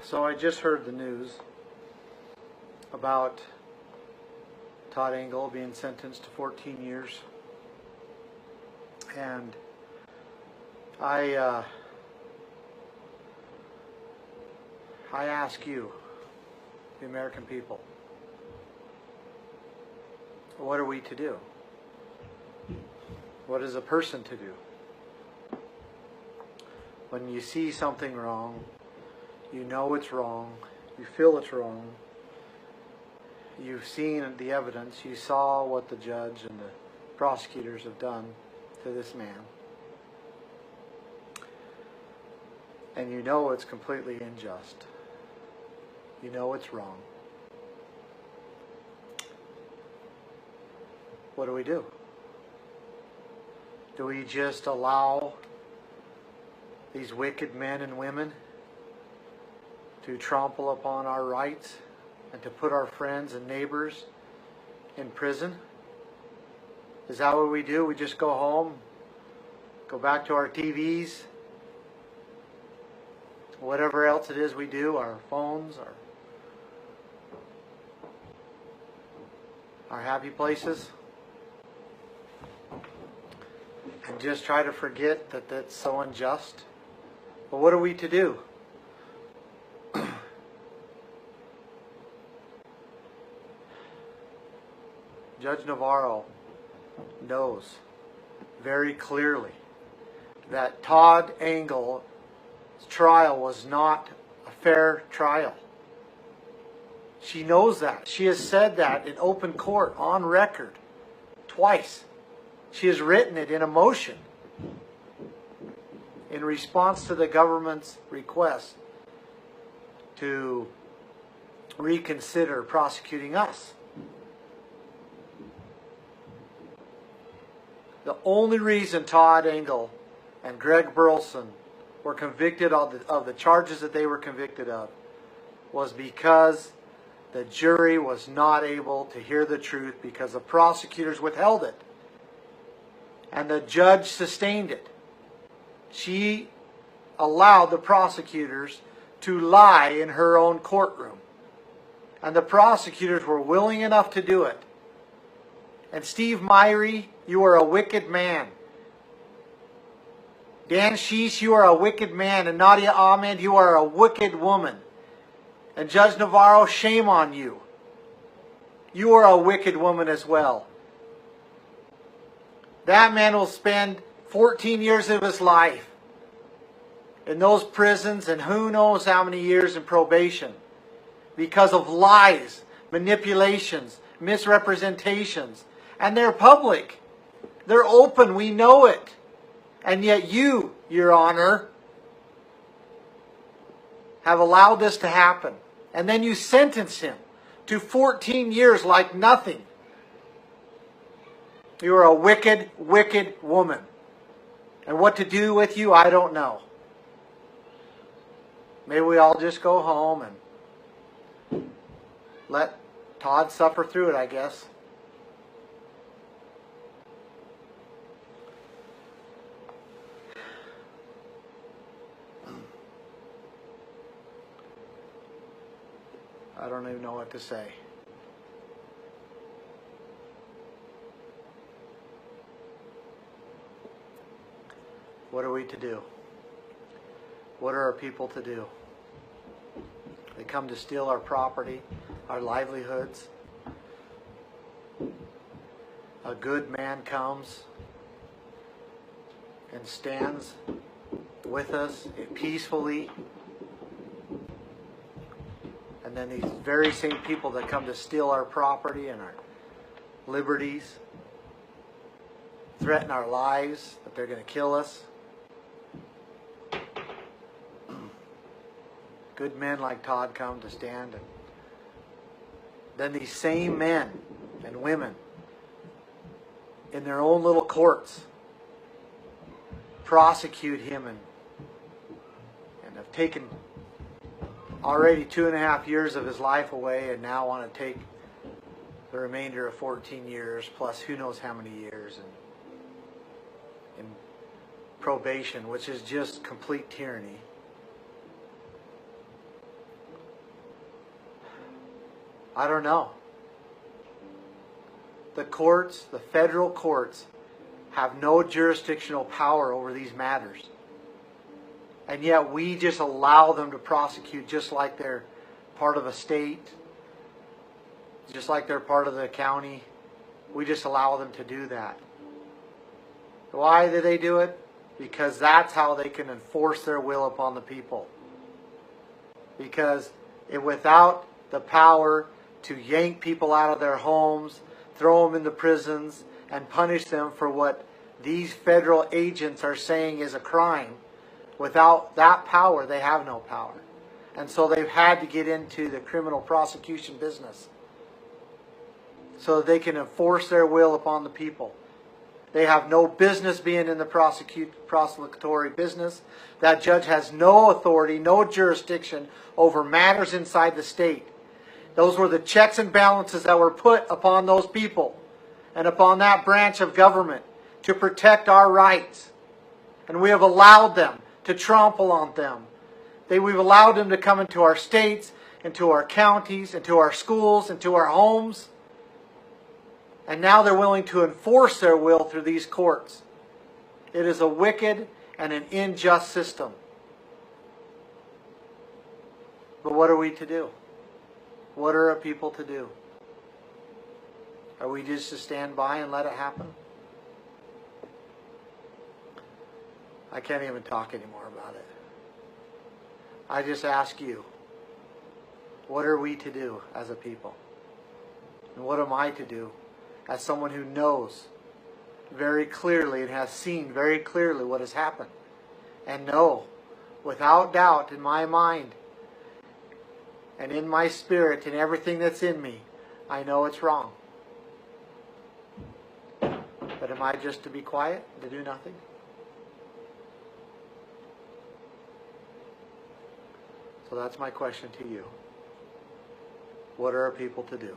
So I just heard the news about Todd Engel being sentenced to 14 years. And I ask you, the American people, what are we to do? What is a person to do? When you see something wrong, you know it's wrong, you feel it's wrong, you've seen the evidence, you saw what the judge and the prosecutors have done to this man, and you know it's completely unjust. You know it's wrong. What do we do? Do we just allow these wicked men and women to trample upon our rights and to put our friends and neighbors in prison? Is that what we do? We just go home, go back to our TVs, whatever else it is we do, our phones, our happy places, and just try to forget that that's so unjust? But what are we to do? Judge Navarro knows very clearly that Todd Engel's trial was not a fair trial. She knows that. She has said that in open court, on record, twice. She has written it in a motion in response to the government's request to reconsider prosecuting us. The only reason Todd Engel and Greg Burleson were convicted of the charges that they were convicted of was because the jury was not able to hear the truth because the prosecutors withheld it. And the judge sustained it. She allowed the prosecutors to lie in her own courtroom. And the prosecutors were willing enough to do it. And Steve Myrie, you are a wicked man. Dan Sheesh, you are a wicked man. And Nadia Ahmed, you are a wicked woman. And Judge Navarro, shame on you. You are a wicked woman as well. That man will spend 14 years of his life in those prisons and who knows how many years in probation because of lies, manipulations, misrepresentations. And they're public. They're open. We know it. And yet you, Your Honor, have allowed this to happen. And then you sentence him to 14 years like nothing. You are a wicked, wicked woman. And what to do with you, I don't know. Maybe we all just go home and let Todd suffer through it, I guess. I don't even know what to say. What are we to do? What are our people to do? They come to steal our property, our livelihoods. A good man comes and stands with us peacefully. And then these very same people that come to steal our property and our liberties, threaten our lives, that they're going to kill us. Good men like Todd come to stand, and then these same men and women in their own little courts prosecute him and have taken already 2.5 years of his life away and now want to take the remainder of 14 years plus who knows how many years in probation, which is just complete tyranny. I don't know. The courts, the federal courts, have no jurisdictional power over these matters. And yet we just allow them to prosecute just like they're part of a state, just like they're part of the county. We just allow them to do that. Why do they do it? Because that's how they can enforce their will upon the people. Because without the power to yank people out of their homes, throw them into prisons, and punish them for what these federal agents are saying is a crime, without that power, they have no power. And so they've had to get into the criminal prosecution business so that they can enforce their will upon the people. They have no business being in the prosecutory business. That judge has no authority, no jurisdiction over matters inside the state. Those were the checks and balances that were put upon those people and upon that branch of government to protect our rights. And we have allowed them to trample on them. We've allowed them to come into our states, into our counties, into our schools, into our homes. And now they're willing to enforce their will through these courts. It is a wicked and an unjust system. But what are we to do? What are our people to do? Are we just to stand by and let it happen? I can't even talk anymore about it. I just ask you, what are we to do as a people? And what am I to do as someone who knows very clearly and has seen very clearly what has happened? And know, without doubt in my mind and in my spirit and everything that's in me, I know it's wrong. But am I just to be quiet, to do nothing? So that's my question to you. What are our people to do?